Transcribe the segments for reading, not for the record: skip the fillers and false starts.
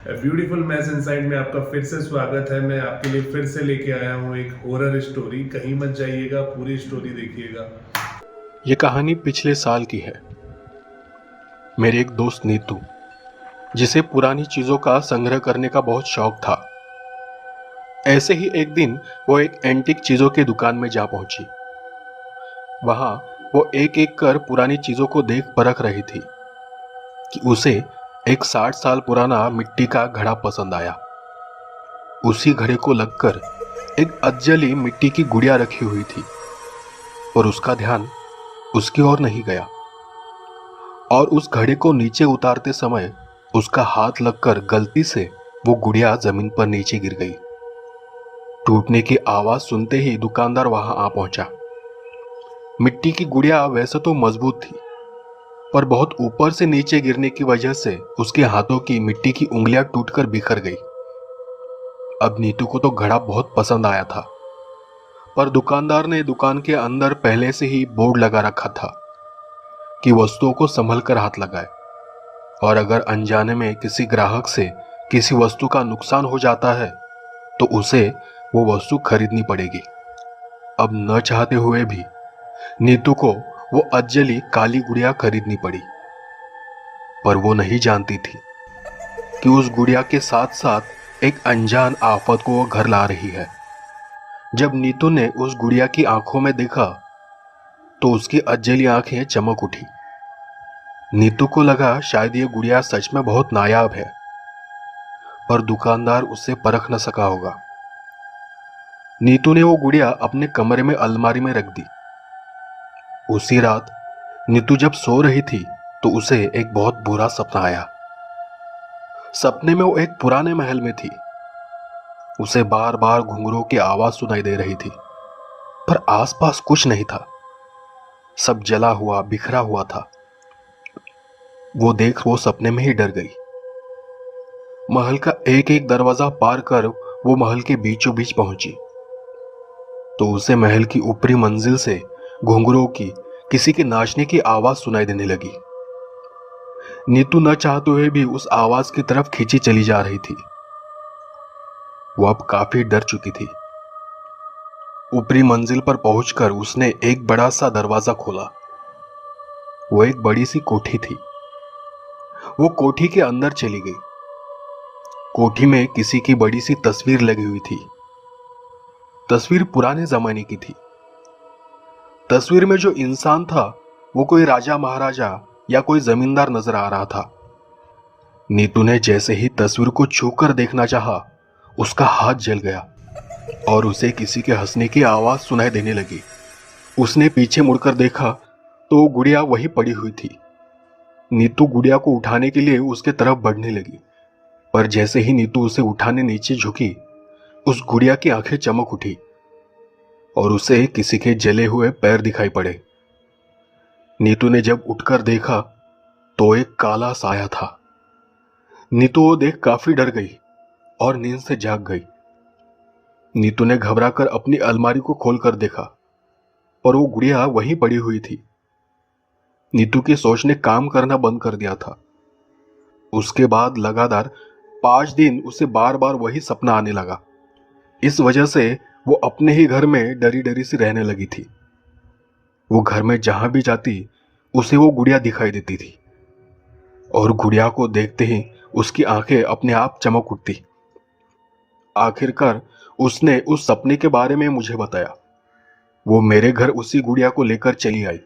Beautiful mess inside में आपका फिर से स्वागत है। मैं आपके लिए फिर से लेके आया हूँ एक हॉरर स्टोरी। कहीं मत जाइएगा, पूरी स्टोरी देखिएगा। ये कहानी पिछले साल की है। मेरे एक दोस्त नीतू, जिसे पुरानी चीजों का संग्रह करने का बहुत शौक था, ऐसे ही एक दिन वो एक एंटीक चीजों की दुकान में जा पहुंची। वहां वो एक एक कर पुरानी चीजों को देख परख रही थी कि उसे एक 60 साल पुराना मिट्टी का घड़ा पसंद आया। उसी घड़े को लगकर एक अधजली मिट्टी की गुड़िया रखी हुई थी और उसका ध्यान उसकी ओर नहीं गया, और उस घड़े को नीचे उतारते समय उसका हाथ लगकर गलती से वो गुड़िया जमीन पर नीचे गिर गई। टूटने की आवाज सुनते ही दुकानदार वहां आ पहुंचा। मिट्टी की गुड़िया वैसे तो मजबूत थी, पर बहुत ऊपर से नीचे गिरने की वजह से उसके हाथों की मिट्टी की उंगलियां टूटकर बिखर गई। अब नीतू को तो घड़ा बहुत पसंद आया था, पर दुकानदार ने दुकान के अंदर पहले से ही बोर्ड लगा रखा था कि वस्तुओं को संभल कर हाथ लगाए, और अगर अनजाने में किसी ग्राहक से किसी वस्तु का नुकसान हो जाता है तो उसे वो वस्तु खरीदनी पड़ेगी। अब न चाहते हुए भी नीतू को वो अजली काली गुड़िया खरीदनी पड़ी, पर वो नहीं जानती थी कि उस गुड़िया के साथ साथ एक अनजान आफत को वो घर ला रही है। जब नीतू ने उस गुड़िया की आंखों में देखा तो उसकी अजली आंखें चमक उठी। नीतू को लगा शायद ये गुड़िया सच में बहुत नायाब है, पर दुकानदार उससे परख न सका होगा। नीतू ने वो गुड़िया अपने कमरे में अलमारी में रख दी। उसी रात नीतू जब सो रही थी तो उसे एक बहुत बुरा सपना आया। सपने में वो एक पुराने महल में थी। उसे बार बार घुंघरूओं की आवाज सुनाई दे रही थी, पर आसपास कुछ नहीं था। सब जला हुआ बिखरा हुआ था। वो सपने में ही डर गई। महल का एक एक दरवाजा पार कर वो महल के बीचों बीच पहुंची तो उसे महल की ऊपरी मंजिल से घुंघरूओं की किसी के नाचने की आवाज सुनाई देने लगी। नीतू न चाहते हुए भी उस आवाज की तरफ खींची चली जा रही थी। वो अब काफी डर चुकी थी। ऊपरी मंजिल पर पहुंचकर उसने एक बड़ा सा दरवाजा खोला। वो एक बड़ी सी कोठी थी। वो कोठी के अंदर चली गई। कोठी में किसी की बड़ी सी तस्वीर लगी हुई थी। तस्वीर पुराने जमाने की थी। तस्वीर में जो इंसान था वो कोई राजा महाराजा या कोई जमींदार नजर आ रहा था। नीतू ने जैसे ही तस्वीर को छूकर देखना चाहा, उसका हाथ जल गया और उसे किसी के हंसने की आवाज सुनाई देने लगी। उसने पीछे मुड़कर देखा तो गुड़िया वही पड़ी हुई थी। नीतू गुड़िया को उठाने के लिए उसके तरफ बढ़ने लगी, पर जैसे ही नीतू उसे उठाने नीचे झुकी, उस गुड़िया की आंखें चमक उठी और उसे किसी के जले हुए पैर दिखाई पड़े। नीतू ने जब उठकर देखा तो एक काला साया था। नीतू वो देख काफी डर गई और नींद से जाग गई। नीतू ने घबराकर अपनी अलमारी को खोलकर देखा, पर वो गुड़िया वहीं पड़ी हुई थी। नीतू की सोच ने काम करना बंद कर दिया था। उसके बाद लगातार 5 दिन उसे बार बार वही सपना आने लगा। इस वजह से वो अपने ही घर में डरी डरी सी रहने लगी थी। वो घर में जहां भी जाती उसे वो गुड़िया दिखाई देती थी, और गुड़िया को देखते ही उसकी आंखें अपने आप चमक उठती। आखिरकार उसने उस सपने के बारे में मुझे बताया। वो मेरे घर उसी गुड़िया को लेकर चली आई,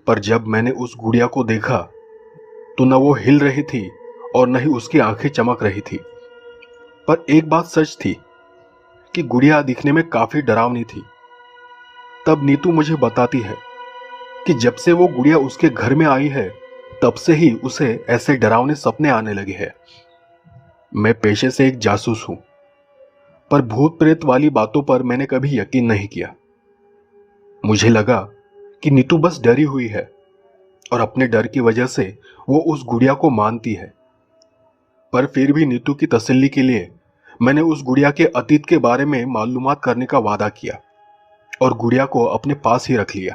पर जब मैंने उस गुड़िया को देखा तो न वो हिल रही थी और न ही उसकी आंखें चमक रही थी। पर एक बात सच थी कि गुड़िया दिखने में काफी डरावनी थी। तब नीतू मुझे बताती है कि जब से वो गुड़िया उसके घर में आई है, तब से ही उसे ऐसे डरावने सपने आने लगे हैं। मैं पेशे से एक जासूस हूं, पर भूत प्रेत वाली बातों पर मैंने कभी यकीन नहीं किया। मुझे लगा कि नीतू बस डरी हुई है और अपने डर की वजह से वो उस गुड़िया को मानती है। पर फिर भी नीतू की तसल्ली के लिए मैंने उस गुड़िया के अतीत के बारे में मालूमात करने का वादा किया और गुड़िया को अपने पास ही रख लिया।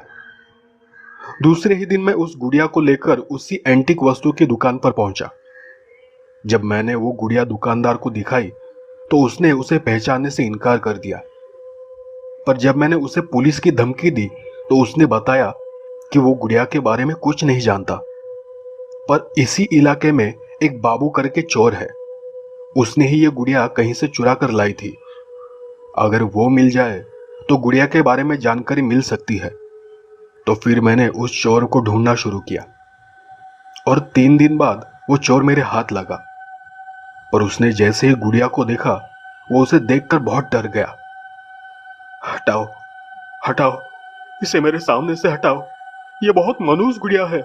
दूसरे ही दिन मैं उस गुड़िया को लेकर उसी एंटीक वस्तु की दुकान पर पहुंचा। जब मैंने वो गुड़िया दुकानदार को दिखाई तो उसने उसे पहचानने से इनकार कर दिया। पर जब मैंने उसे पुलिस की धमकी दी तो उसने बताया कि वो गुड़िया के बारे में कुछ नहीं जानता, पर इसी इलाके में एक बाबू करके चोर है, उसने ही ये गुड़िया कहीं से चुरा कर लाई थी। अगर वो मिल जाए तो गुड़िया के बारे में जानकारी मिल सकती है। तो फिर मैंने उस चोर को ढूंढना शुरू किया और 3 दिन बाद वो चोर मेरे हाथ लगा। पर उसने जैसे ही गुड़िया को देखा वो उसे देखकर बहुत डर गया। हटाओ, हटाओ, इसे मेरे सामने से हटाओ, ये बहुत मनहूस गुड़िया है।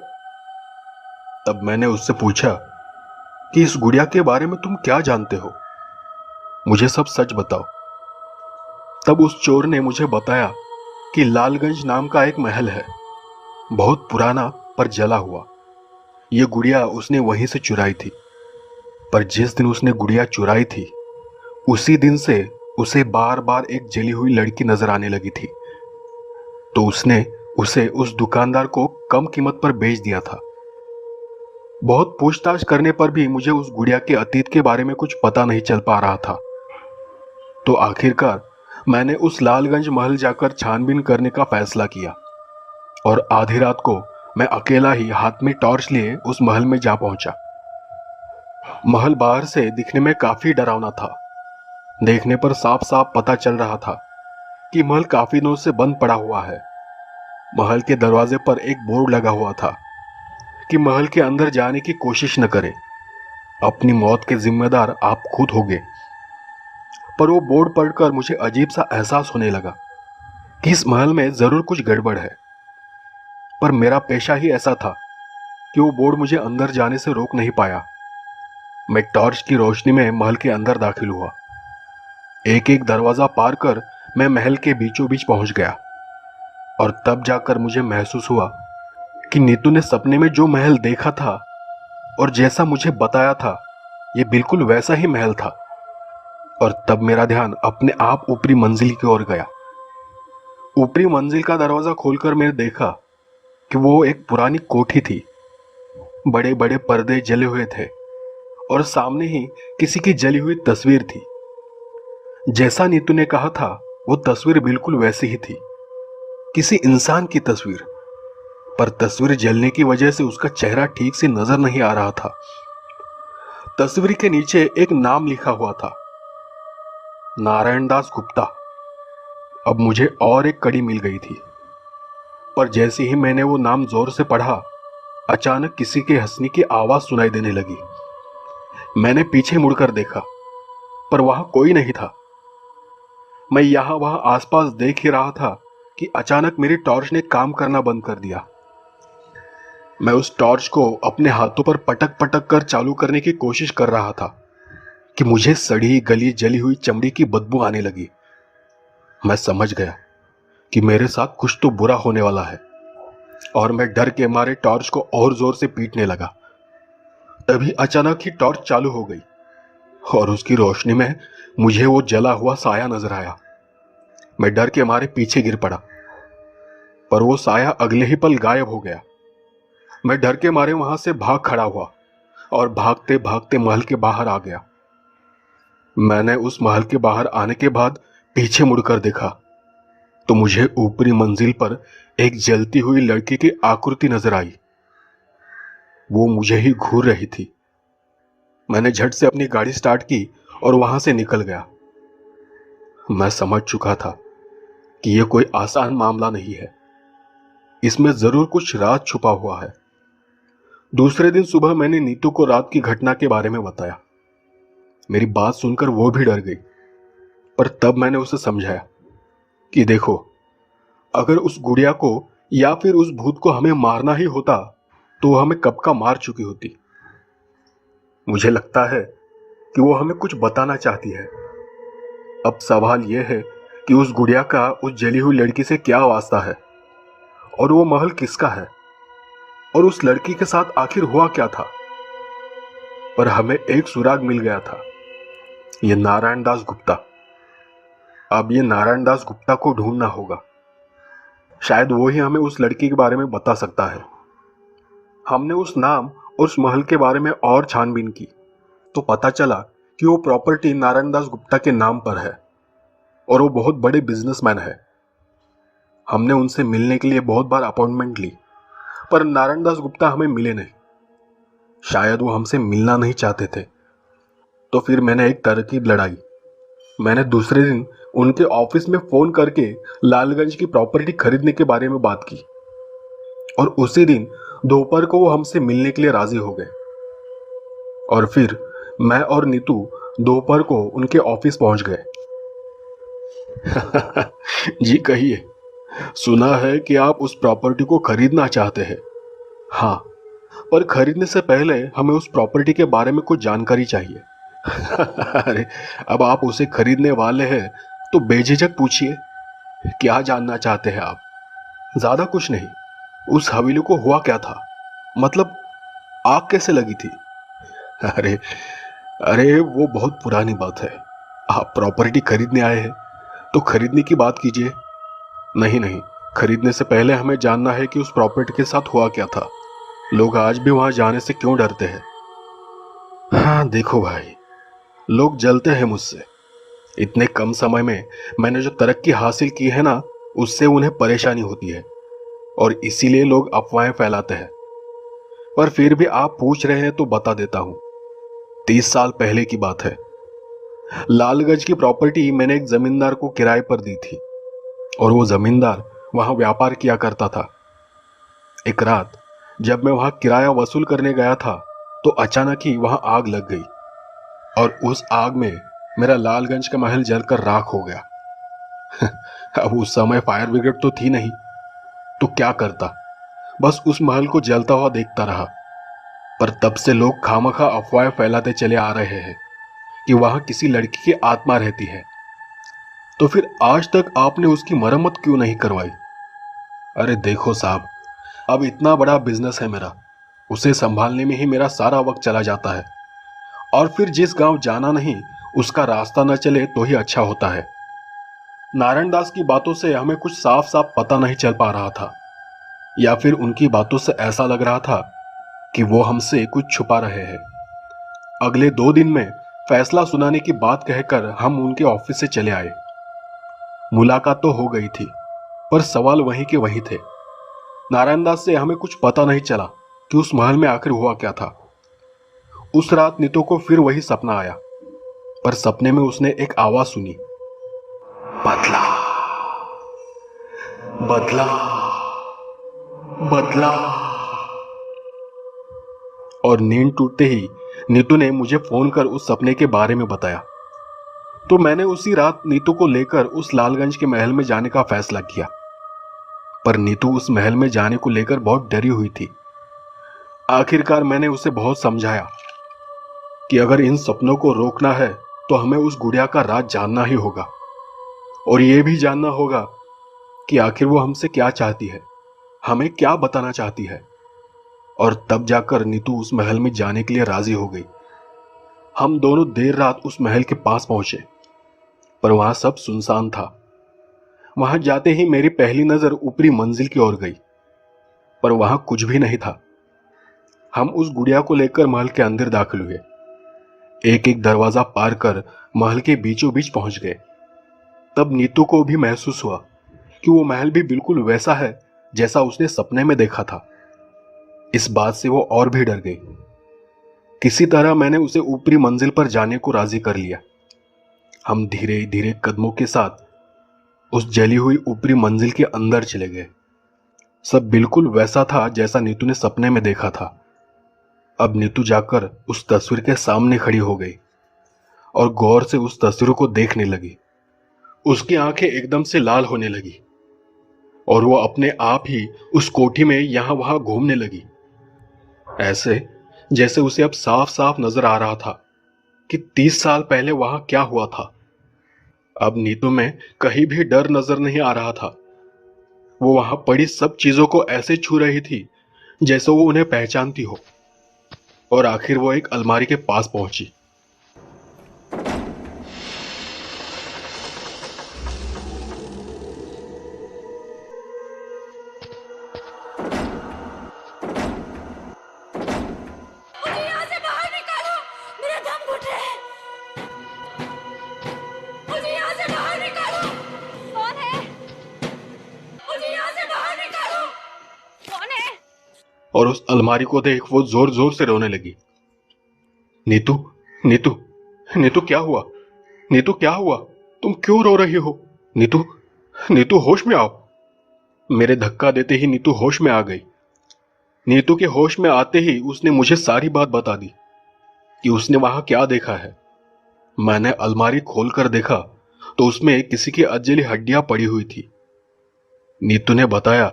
तब मैंने उससे पूछा कि इस गुड़िया के बारे में तुम क्या जानते हो, मुझे सब सच बताओ। तब उस चोर ने मुझे बताया कि लालगंज नाम का एक महल है, बहुत पुराना पर जला हुआ। ये गुड़िया उसने वहीं से चुराई थी। पर जिस दिन उसने गुड़िया चुराई थी उसी दिन से उसे बार बार एक जली हुई लड़की नजर आने लगी थी। तो उसने उसे उस दुकानदार को कम कीमत पर बेच दिया था। बहुत पूछताछ करने पर भी मुझे उस गुड़िया के अतीत के बारे में कुछ पता नहीं चल पा रहा था। तो आखिरकार मैंने उस लालगंज महल जाकर छानबीन करने का फैसला किया और आधी रात को मैं अकेला ही हाथ में टॉर्च लिए उस महल में जा पहुंचा। महल बाहर से दिखने में काफी डरावना था। देखने पर साफ साफ पता चल रहा था कि महल काफी दिनों से बंद पड़ा हुआ है। महल के दरवाजे पर एक बोर्ड लगा हुआ था कि महल के अंदर जाने की कोशिश न करें, अपनी मौत के जिम्मेदार आप खुद होंगे। पर वो बोर्ड पढ़कर मुझे अजीब सा एहसास होने लगा कि इस महल में जरूर कुछ गड़बड़ है। पर मेरा पेशा ही ऐसा था कि वो बोर्ड मुझे अंदर जाने से रोक नहीं पाया। मैं टॉर्च की रोशनी में महल के अंदर दाखिल हुआ। एक एक दरवाजा पार कर मैं महल के बीचों बीच पहुंच गया और तब जाकर मुझे महसूस हुआ कि नीतू ने सपने में जो महल देखा था और जैसा मुझे बताया था ये बिल्कुल वैसा ही महल था। और तब मेरा ध्यान अपने आप ऊपरी मंजिल की ओर गया। ऊपरी मंजिल का दरवाजा खोलकर मैंने देखा कि वो एक पुरानी कोठी थी। बड़े बड़े पर्दे जले हुए थे और सामने ही किसी की जली हुई तस्वीर थी। जैसा नीतू ने कहा था वो तस्वीर बिल्कुल वैसी ही थी, किसी इंसान की तस्वीर। पर तस्वीर जलने की वजह से उसका चेहरा ठीक से नजर नहीं आ रहा था। तस्वीर के नीचे एक नाम लिखा हुआ था, नारायण दास गुप्ता। अब मुझे और एक कड़ी मिल गई थी। पर जैसे ही मैंने वो नाम जोर से पढ़ा अचानक किसी के हंसने की आवाज सुनाई देने लगी। मैंने पीछे मुड़कर देखा पर वहां कोई नहीं था। मैं यहां वहां आसपास देख ही रहा था कि अचानक मेरी टॉर्च ने काम करना बंद कर दिया। मैं उस टॉर्च को अपने हाथों पर पटक पटक कर चालू करने की कोशिश कर रहा था कि मुझे सड़ी गली जली हुई चमड़ी की बदबू आने लगी। मैं समझ गया कि मेरे साथ कुछ तो बुरा होने वाला है और मैं डर के मारे टॉर्च को और जोर से पीटने लगा। तभी अचानक ही टॉर्च चालू हो गई और उसकी रोशनी में मुझे वो जला हुआ साया नजर आया। मैं डर के मारे पीछे गिर पड़ा पर वो साया अगले ही पल गायब हो गया। मैं डर के मारे वहां से भाग खड़ा हुआ और भागते भागते महल के बाहर आ गया। मैंने उस महल के बाहर आने के बाद पीछे मुड़कर देखा तो मुझे ऊपरी मंजिल पर एक जलती हुई लड़की की आकृति नजर आई। वो मुझे ही घूर रही थी। मैंने झट से अपनी गाड़ी स्टार्ट की और वहां से निकल गया। मैं समझ चुका था कि यह कोई आसान मामला नहीं है, इसमें जरूर कुछ राज छुपा हुआ है। दूसरे दिन सुबह मैंने नीतू को रात की घटना के बारे में बताया। मेरी बात सुनकर वो भी डर गई, पर तब मैंने उसे समझाया कि देखो, अगर उस गुड़िया को या फिर उस भूत को हमें मारना ही होता तो वो हमें कब का मार चुकी होती। मुझे लगता है कि वो हमें कुछ बताना चाहती है। अब सवाल यह है कि उस गुड़िया का उस जली हुई लड़की से क्या वास्ता है और वो महल किसका है और उस लड़की के साथ आखिर हुआ क्या था। पर हमें एक सुराग मिल गया था, ये नारायण दास गुप्ता। अब ये नारायण दास गुप्ता को ढूंढना होगा। शायद वो ही हमें उस लड़की के बारे में बता सकता है। हमने उस नाम और उस महल के बारे में और छानबीन की तो पता चला कि वो प्रॉपर्टी नारायण दास गुप्ता के नाम पर है और वो बहुत बड़े बिजनेसमैन है। हमने उनसे मिलने के लिए बहुत बार अपॉइंटमेंट ली, पर नारायण दास गुप्ता हमें मिले नहीं। शायद वो हमसे मिलना नहीं चाहते थे। तो फिर मैंने एक तरकीब लड़ाई। मैंने दूसरे दिन उनके ऑफिस में फोन करके लालगंज की प्रॉपर्टी खरीदने के बारे में बात की और उसी दिन दोपहर को वो हमसे मिलने के लिए राजी हो गए। और फिर मैं और नीतू दोपहर को उनके ऑफिस पहुंच गए। जी कहिए, सुना है कि आप उस प्रॉपर्टी को खरीदना चाहते हैं। हाँ, पर खरीदने से पहले हमें उस प्रॉपर्टी के बारे में कुछ जानकारी चाहिए। अरे, अब आप उसे खरीदने वाले हैं तो बेझिझक पूछिए, क्या जानना चाहते हैं आप? ज्यादा कुछ नहीं, उस हवेली को हुआ क्या था, मतलब आग कैसे लगी थी? अरे अरे, वो बहुत पुरानी बात है। आप प्रॉपर्टी खरीदने आए हैं तो खरीदने की बात कीजिए। नहीं नहीं, खरीदने से पहले हमें जानना है कि उस प्रॉपर्टी के साथ हुआ क्या था। लोग आज भी वहां जाने से क्यों डरते हैं? हाँ देखो भाई, लोग जलते हैं मुझसे। इतने कम समय में मैंने जो तरक्की हासिल की है ना, उससे उन्हें परेशानी होती है और इसीलिए लोग अफवाहें फैलाते हैं। पर फिर भी आप पूछ रहे हैं तो बता देता हूं। 30 साल पहले की बात है। लालगंज की प्रॉपर्टी मैंने एक जमींदार को किराए पर दी थी और वो जमींदार वहां व्यापार किया करता था। एक रात जब मैं वहां किराया वसूल करने गया था तो अचानक ही वहां आग लग गई और उस आग में मेरा लालगंज का महल जलकर राख हो गया। अब उस समय फायर ब्रिगेड तो थी नहीं, तो क्या करता, बस उस महल को जलता हुआ देखता रहा। पर तब से लोग खामखा अफवाहें फैलाते चले आ रहे हैं कि वहां किसी लड़की की आत्मा रहती है। तो फिर आज तक आपने उसकी मरम्मत क्यों नहीं करवाई? अरे देखो साहब, अब इतना बड़ा बिजनेस है मेरा, उसे संभालने में ही मेरा सारा वक्त चला जाता है। और फिर जिस गांव जाना नहीं उसका रास्ता न चले तो ही अच्छा होता है। नारायण दास की बातों से हमें कुछ साफ साफ पता नहीं चल पा रहा था, या फिर उनकी बातों से ऐसा लग रहा था कि वो हमसे कुछ छुपा रहे हैं। अगले 2 दिन में फैसला सुनाने की बात कहकर हम उनके ऑफिस से चले आए। मुलाकात तो हो गई थी, पर सवाल वहीं के वहीं थे। नारायण दास से हमें कुछ पता नहीं चला कि उस महल में आखिर हुआ क्या था। उस रात नीतू को फिर वही सपना आया, पर सपने में उसने एक आवाज सुनी, बदला बदला बदला। और नींद टूटते ही नीतू ने मुझे फोन कर उस सपने के बारे में बताया। तो मैंने उसी रात नीतू को लेकर उस लालगंज के महल में जाने का फैसला किया। पर नीतू उस महल में जाने को लेकर बहुत डरी हुई थी। आखिरकार मैंने उसे बहुत समझाया कि अगर इन सपनों को रोकना है तो हमें उस गुड़िया का राज जानना ही होगा और यह भी जानना होगा कि आखिर वो हमसे क्या चाहती है, हमें क्या बताना चाहती है। और तब जाकर नीतू उस महल में जाने के लिए राजी हो गई। हम दोनों देर रात उस महल के पास पहुंचे, पर वहां सब सुनसान था। वहां जाते ही मेरी पहली नजर ऊपरी मंजिल की ओर गई, पर वहां कुछ भी नहीं था। हम उस गुड़िया को लेकर महल के अंदर दाखिल हुए। एक एक दरवाजा पार कर महल के बीचों बीच पहुंच गए। तब नीतू को भी महसूस हुआ कि वो महल भी बिल्कुल वैसा है जैसा उसने सपने में देखा था। इस बात से वो और भी डर गई। किसी तरह मैंने उसे ऊपरी मंजिल पर जाने को राजी कर लिया। हम धीरे धीरे कदमों के साथ उस जली हुई ऊपरी मंजिल के अंदर चले गए। सब बिल्कुल वैसा था जैसा नीतू ने सपने में देखा था। अब नीतू जाकर उस तस्वीर के सामने खड़ी हो गई और गौर से उस तस्वीर को देखने लगी। उसकी आंखें एकदम से लाल होने लगी और वो अपने आप ही उस कोठी में यहां वहां घूमने लगी, ऐसे जैसे उसे अब साफ साफ नजर आ रहा था कि 30 साल पहले वहां क्या हुआ था। अब नीतू में कहीं भी डर नजर नहीं आ रहा था। वो वहां पड़ी सब चीजों को ऐसे छू रही थी जैसे वो उन्हें पहचानती हो। और आखिर वो एक अलमारी के पास पहुंची। मुझे यहाँ से बाहर निकालो, मेरा दम और उस अलमारी को देख वो जोर जोर से रोने लगी। नीतू, नीतू, नीतू क्या हुआ? नीतू क्या हुआ? तुम क्यों रो रही हो? नीतू, नीतू होश में आओ। मेरे धक्का देते ही नीतू होश में आ गई। नीतू के होश में आते ही उसने मुझे सारी बात बता दी कि उसने वहां क्या देखा है। मैंने अलमारी खोलकर देखा तो उसमें किसी की अजली हड्डियां पड़ी हुई थी। नीतू ने बताया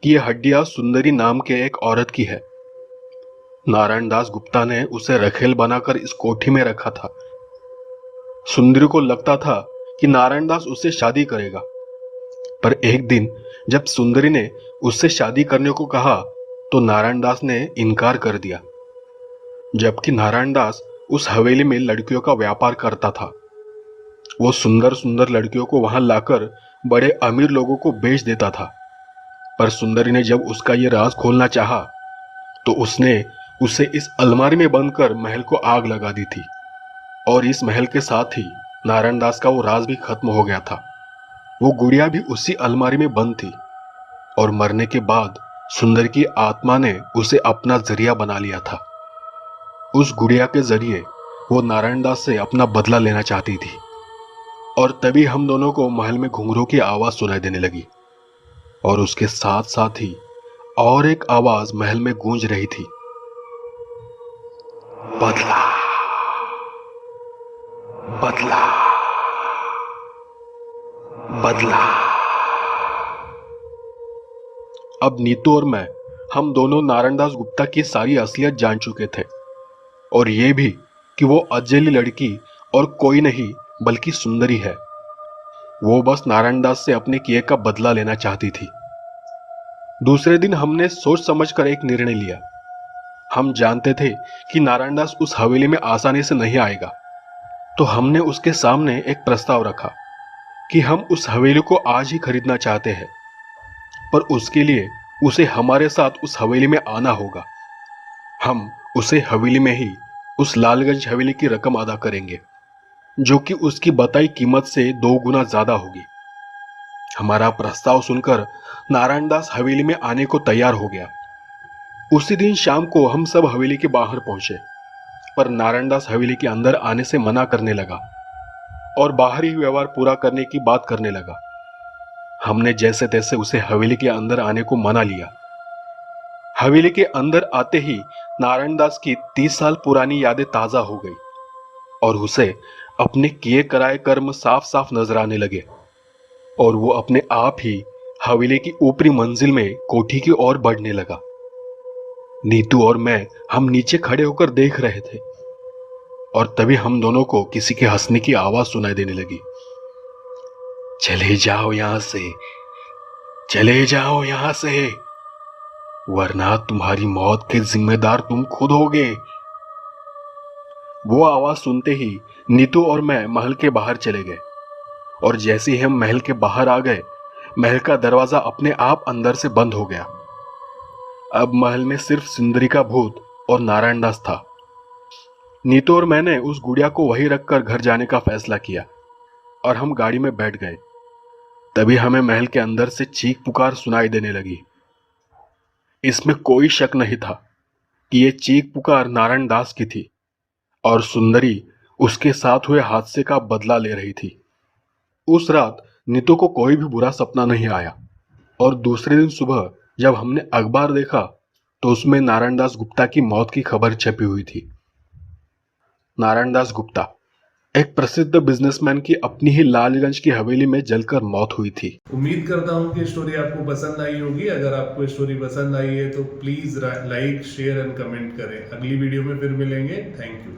कि यह हड्डियां सुंदरी नाम के एक औरत की है। नारायण दास गुप्ता ने उसे रखेल बनाकर इस कोठी में रखा था। सुंदरी को लगता था कि नारायण दास उससे शादी करेगा, पर एक दिन जब सुंदरी ने उससे शादी करने को कहा तो नारायण दास ने इनकार कर दिया। जबकि नारायण दास उस हवेली में लड़कियों का व्यापार करता था। वो सुंदर सुंदर लड़कियों को वहां लाकर बड़े अमीर लोगों को बेच देता था। पर सुंदरी ने जब उसका ये राज खोलना चाहा तो उसने उसे इस अलमारी में बंद कर महल को आग लगा दी थी। और इस महल के साथ ही नारायण दास का वो राज भी खत्म हो गया था। वो गुड़िया भी उसी अलमारी में बंद थी और मरने के बाद सुंदर की आत्मा ने उसे अपना जरिया बना लिया था। उस गुड़िया के जरिए वो नारायण दास से अपना बदला लेना चाहती थी। और तभी हम दोनों को महल में घुंघरू की आवाज सुनाई देने लगी और उसके साथ साथ ही और एक आवाज महल में गूंज रही थी, बदला, बदला, बदला। अब नीतू और मैं, हम दोनों नारायण दास गुप्ता की सारी असलियत जान चुके थे और ये भी कि वो अजली लड़की और कोई नहीं बल्कि सुंदरी है। वो बस नारायण दास से अपने किए का बदला लेना चाहती थी। दूसरे दिन हमने सोच समझकर एक निर्णय लिया। हम जानते थे कि नारायण दास उस हवेली में आसानी से नहीं आएगा, तो हमने उसके सामने एक प्रस्ताव रखा कि हम उस हवेली को आज ही खरीदना चाहते हैं, पर उसके लिए उसे हमारे साथ उस हवेली में आना होगा। हम उसे हवेली में ही उस लालगंज हवेली की रकम अदा करेंगे, जो कि उसकी बताई कीमत से 2 गुना ज्यादा होगी। हमारा प्रस्ताव सुनकर नारायण दास हवेली में आने को तैयार हो गया। उसी दिन शाम को हम सब हवेली के बाहर पहुंचे, पर नारायण दास हवेली के अंदर आने से मना करने लगा और बाहरी व्यवहार पूरा करने की बात करने लगा। हमने जैसे तैसे उसे हवेली के अंदर आने को मना लिया। हवेली के अंदर आते ही नारायण दास की 30 साल पुरानी यादें ताजा हो गई और उसे अपने किए कराए कर्म साफ साफ नजर आने लगे और वो अपने आप ही हवेली की ऊपरी मंजिल में कोठी की ओर बढ़ने लगा। नीतू और मैं हम नीचे खड़े होकर देख रहे थे और तभी हम दोनों को किसी के हंसने की आवाज सुनाई देने लगी। चले जाओ यहां से, चले जाओ यहां से, वरना तुम्हारी मौत के जिम्मेदार तुम खुद होगे। वो आवाज सुनते ही नीतू और मैं महल के बाहर चले गए और जैसे ही हम महल के बाहर आ गए, महल का दरवाजा अपने आप अंदर से बंद हो गया। अब महल में सिर्फ सुंदरी का भूत और नारायण दास था। नीतू और मैंने उस गुड़िया को वहीं रखकर घर जाने का फैसला किया और हम गाड़ी में बैठ गए। तभी हमें महल के अंदर से चीख पुकार सुनाई देने लगी। इसमें कोई शक नहीं था कि ये चीख पुकार नारायण दास की थी और सुंदरी उसके साथ हुए हादसे का बदला ले रही थी। उस रात नीतू को कोई भी बुरा सपना नहीं आया और दूसरे दिन सुबह जब हमने अखबार देखा तो उसमें नारायण दास गुप्ता की मौत की खबर छपी हुई थी। नारायण दास गुप्ता, एक प्रसिद्ध बिजनेसमैन की अपनी ही लालगंज की हवेली में जलकर मौत हुई थी। उम्मीद करता हूँ कि स्टोरी आपको पसंद आई होगी। अगर आपको स्टोरी पसंद आई है तो please like, share and comment करें। अगली वीडियो में फिर मिलेंगे। Thank you.